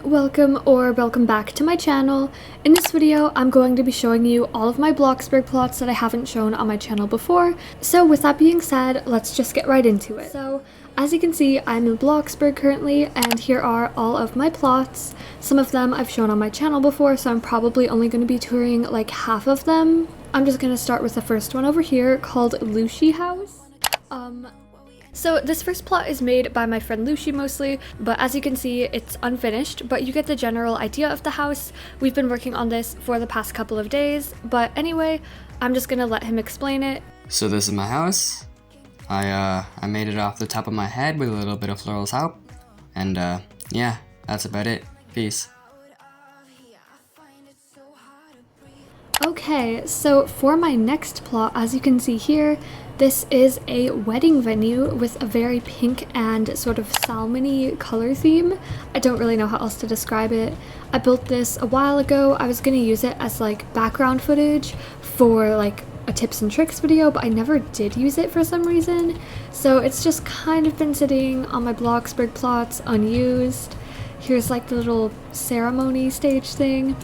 welcome back to my channel. In this video, I'm going to be showing you all of my BLOXBURG plots that I haven't shown on my channel before. So with that being said, let's just get right into it. So as you can see, I'm in BLOXBURG currently, and here are all of my plots. Some of them I've shown on my channel before, so I'm probably only going to be touring like half of them. I'm just going to start with the first one over here called Looshy House. So this first plot is made by my friend Looshy mostly, but as you can see, it's unfinished, but you get the general idea of the house. We've been working on this for the past couple of days, but anyway, I'm just gonna let him explain it. So this is my house. I made it off the top of my head with a little bit of florals help, and yeah, that's about it. Peace. Okay, so for my next plot, as you can see here, this is a wedding venue with a very pink and sort of salmon-y color theme. I don't really know how else to describe it. I built this a while ago. I was gonna use it as like background footage for like a tips and tricks video, but I never did use it for some reason. So it's just kind of been sitting on my BLOXBURG plots unused. Here's like the little ceremony stage thing.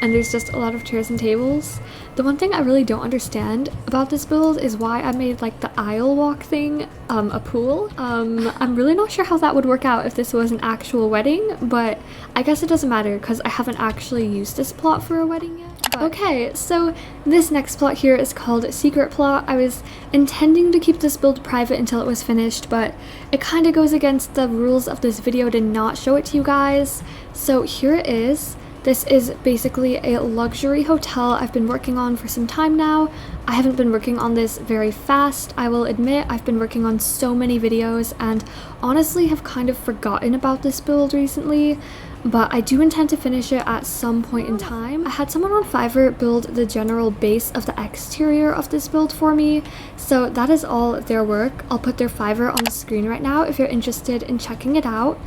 And there's just a lot of chairs and tables. The one thing I really don't understand about this build is why I made like the aisle walk thing a pool. I'm really not sure how that would work out if this was an actual wedding, but I guess it doesn't matter because I haven't actually used this plot for a wedding yet. But okay, so this next plot here is called Secret Plot. I was intending to keep this build private until it was finished, but it kind of goes against the rules of this video to not show it to you guys. So here it is. This is basically a luxury hotel I've been working on for some time now. I haven't been working on this very fast, I will admit. I've been working on so many videos and honestly have kind of forgotten about this build recently, but I do intend to finish it at some point in time. I had someone on Fiverr build the general base of the exterior of this build for me, so that is all their work. I'll put their Fiverr on the screen right now if you're interested in checking it out.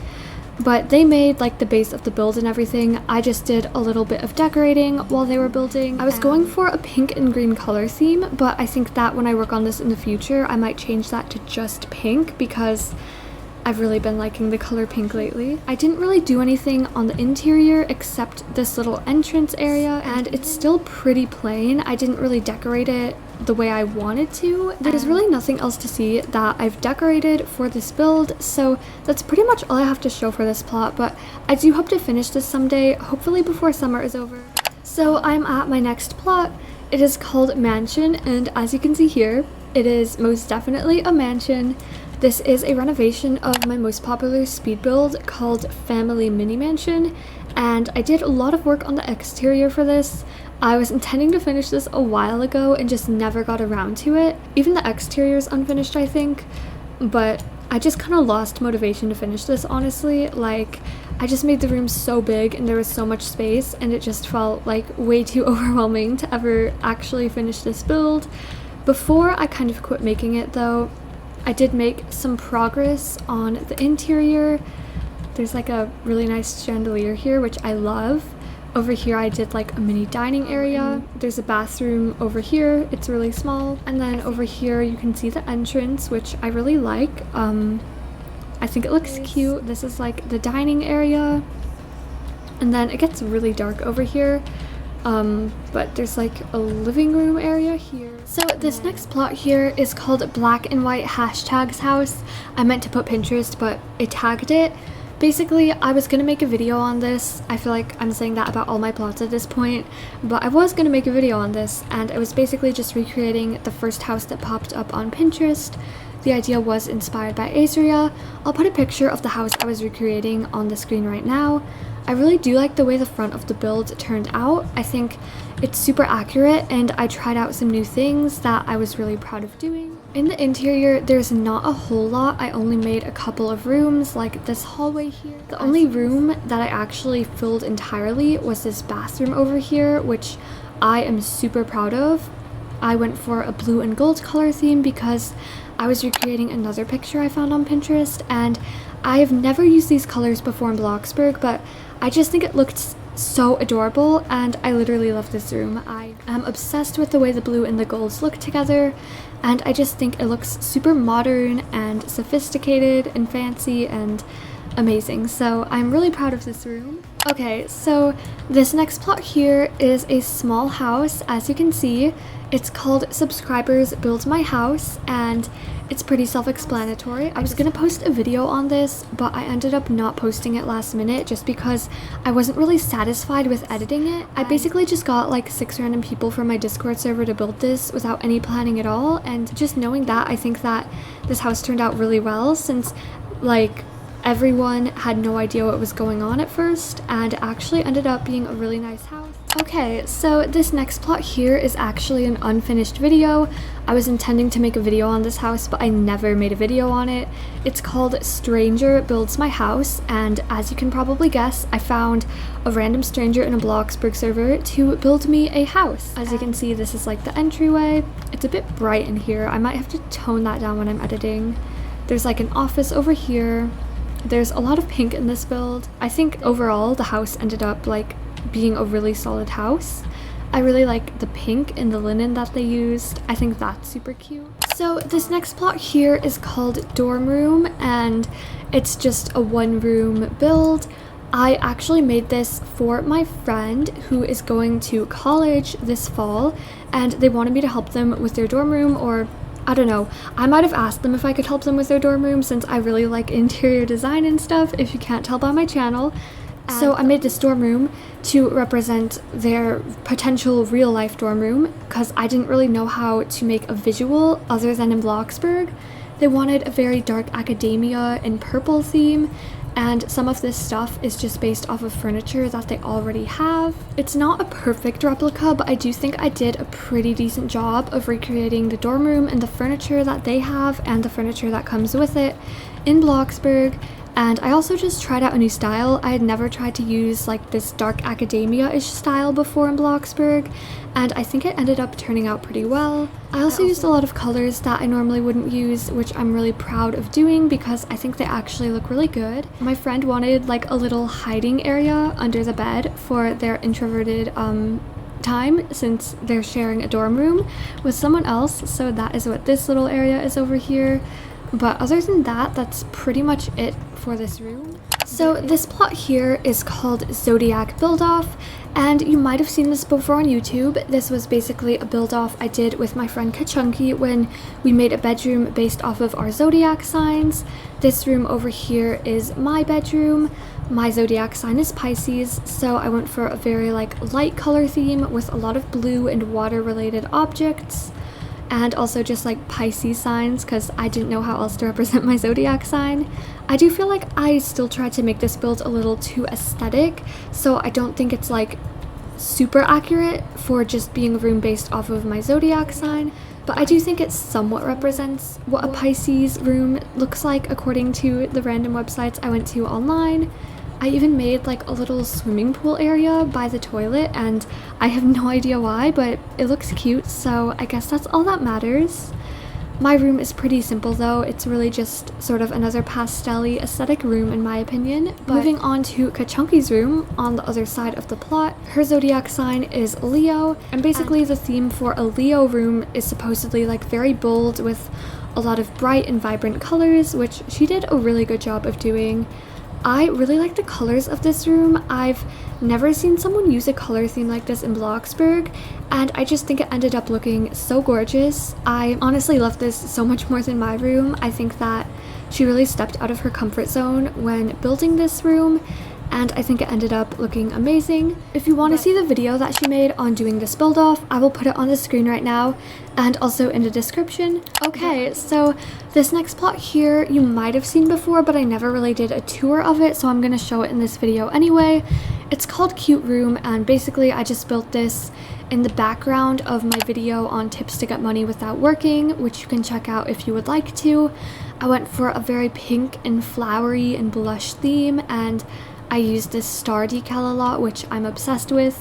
But they made like the base of the build and everything. I just did a little bit of decorating while they were building. I was going for a pink and green color theme, but I think that when I work on this in the future, I might change that to just pink because I've really been liking the color pink lately. I didn't really do anything on the interior except this little entrance area, and it's still pretty plain. I didn't really decorate it the way I wanted to. There's really nothing else to see that I've decorated for this build, so that's pretty much all I have to show for this plot, but I do hope to finish this someday, hopefully before summer is over. So I'm at my next plot. It is called Mansion, and as you can see here, it is most definitely a mansion. This is a renovation of my most popular speed build called Family Mini Mansion, and I did a lot of work on the exterior for this. I was intending to finish this a while ago and just never got around to it. Even the exterior is unfinished, I think, but I just kind of lost motivation to finish this, honestly. Like, I just made the room so big and there was so much space, and it just felt like way too overwhelming to ever actually finish this build. Before I kind of quit making it though, I did make some progress on the interior. There's like a really nice chandelier here, which I love. Over here I did like a mini dining area. There's a bathroom over here, it's really small. And then over here you can see the entrance, which I really like. I think it looks cute. This is like the dining area. And then it gets really dark over here. But there's like a living room area here. So this next plot here is called Black and White Hashtags House. I meant to put Pinterest, but it tagged it. Basically, I was gonna make a video on this. I feel like I'm saying that about all my plots at this point, but I was gonna make a video on this, and it was basically just recreating the first house that popped up on Pinterest. The idea was inspired by Azria. I'll put a picture of the house I was recreating on the screen right now. I really do like the way the front of the build turned out. I think it's super accurate, and I tried out some new things that I was really proud of doing. In the interior, there's not a whole lot. I only made a couple of rooms, like this hallway here. The only room that I actually filled entirely was this bathroom over here, which I am super proud of. I went for a blue and gold color theme because I was recreating another picture I found on Pinterest, and I have never used these colors before in BLOXBURG, but I just think it looked so adorable, and I literally love this room. I am obsessed with the way the blue and the golds look together, and I just think it looks super modern and sophisticated and fancy, and amazing. So I'm really proud of this room. Okay, so this next plot here is a small house. As you can see, it's called Subscribers Build My House, and it's pretty self-explanatory. I was gonna post a video on this, but I ended up not posting it last minute just because I wasn't really satisfied with editing it. I basically just got like 6 random people from my Discord server to build this without any planning at all, and just knowing that, I think that this house turned out really well, since like everyone had no idea what was going on at first, and actually ended up being a really nice house. Okay, so this next plot here is actually an unfinished video. I was intending to make a video on this house, but I never made a video on it. It's called Stranger Builds My House, and as you can probably guess, I found a random stranger in a BLOXBURG server to build me a house. As you can see, this is like the entryway. It's a bit bright in here. I might have to tone that down when I'm editing. There's like an office over here. There's a lot of pink in this build. I think overall the house ended up like being a really solid house. I really like the pink and the linen that they used. I think that's super cute. So this next plot here is called Dorm Room, and it's just a 1-room build. I actually made this for my friend who is going to college this fall, and they wanted me to help them with their dorm room, or I don't know. I might have asked them if I could help them with their dorm room, since I really like interior design and stuff, if you can't tell by my channel. So I made this dorm room to represent their potential real life dorm room, because I didn't really know how to make a visual other than in BLOXBURG. They wanted a very dark academia and purple theme, and some of this stuff is just based off of furniture that they already have. It's not a perfect replica, but I do think I did a pretty decent job of recreating the dorm room and the furniture that they have and the furniture that comes with it in BLOXBURG. And I also just tried out a new style. I had never tried to use like this dark academia-ish style before in BLOXBURG, and I think it ended up turning out pretty well. I also used a lot of colors that I normally wouldn't use, which I'm really proud of doing because I think they actually look really good. My friend wanted like a little hiding area under the bed for their introverted time, since they're sharing a dorm room with someone else, so that is what this little area is over here. But other than that, that's pretty much it for this room. So this plot here is called Zodiac Build Off, and you might have seen this before on YouTube. This was basically a build off I did with my friend Kachunky when we made a bedroom based off of our zodiac signs. This room over here is my bedroom. My zodiac sign is Pisces, so I went for a very like light color theme with a lot of blue and water related objects. And also just like Pisces signs, because I didn't know how else to represent my zodiac sign. I do feel like I still tried to make this build a little too aesthetic, so I don't think it's like super accurate for just being a room based off of my zodiac sign, but I do think it somewhat represents what a Pisces room looks like according to the random websites I went to online. I even made like a little swimming pool area by the toilet, and I have no idea why, but it looks cute, so I guess that's all that matters. My room is pretty simple though. It's really just sort of another pastel-y aesthetic room in my opinion. But moving on to Kachunky's room on the other side of the plot, her zodiac sign is Leo, and basically the theme for a Leo room is supposedly like very bold with a lot of bright and vibrant colors, which she did a really good job of doing. I really like the colors of this room. I've never seen someone use a color theme like this in BLOXBURG, and I just think it ended up looking so gorgeous. I honestly love this so much more than my room. I think that she really stepped out of her comfort zone when building this room, and I think it ended up looking amazing. If you want to see the video that she made on doing this build off, I will put it on the screen right now and also in the description. Okay, so this next plot here you might have seen before, but I never really did a tour of it, so I'm going to show it in this video anyway. It's called Cute Room, and basically I just built this in the background of my video on tips to get money without working, which you can check out if you would like to. I went for a very pink and flowery and blush theme, and I used this star decal a lot, which I'm obsessed with.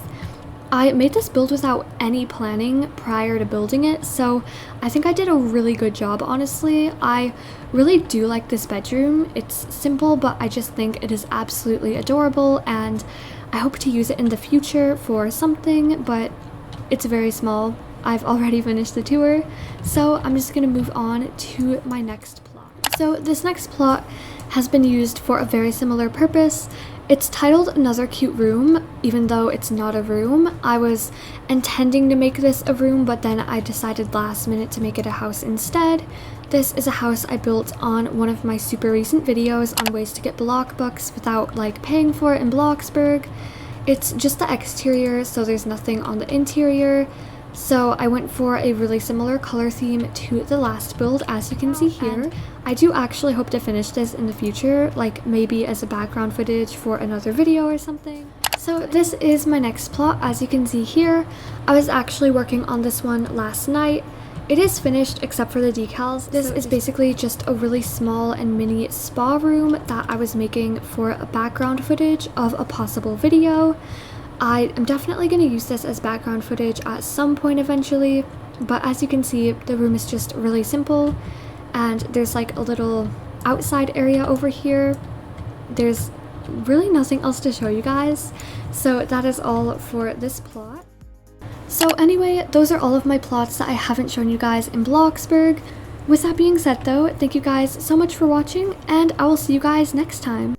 I made this build without any planning prior to building it, so I think I did a really good job, honestly. I really do like this bedroom. It's simple, but I just think it is absolutely adorable, and I hope to use it in the future for something, but it's very small. I've already finished the tour, so I'm just gonna move on to my next plot. So this next plot has been used for a very similar purpose. It's titled Another Cute Room, even though it's not a room. I was intending to make this a room, but then I decided last minute to make it a house instead. This is a house I built on one of my super recent videos on ways to get block books without like paying for it in Bloxburg. It's just the exterior, so there's nothing on the interior. So I went for a really similar color theme to the last build, as you can see here. I do actually hope to finish this in the future, like maybe as a background footage for another video or something. So this is my next plot, as you can see here. I was actually working on this one last night. It is finished except for the decals. This is basically just a really small and mini spa room that I was making for a background footage of a possible video. I am definitely going to use this as background footage at some point eventually, but as you can see, the room is just really simple, and there's like a little outside area over here. There's really nothing else to show you guys, so that is all for this plot. So anyway, those are all of my plots that I haven't shown you guys in Bloxburg. With that being said though, thank you guys so much for watching, and I will see you guys next time.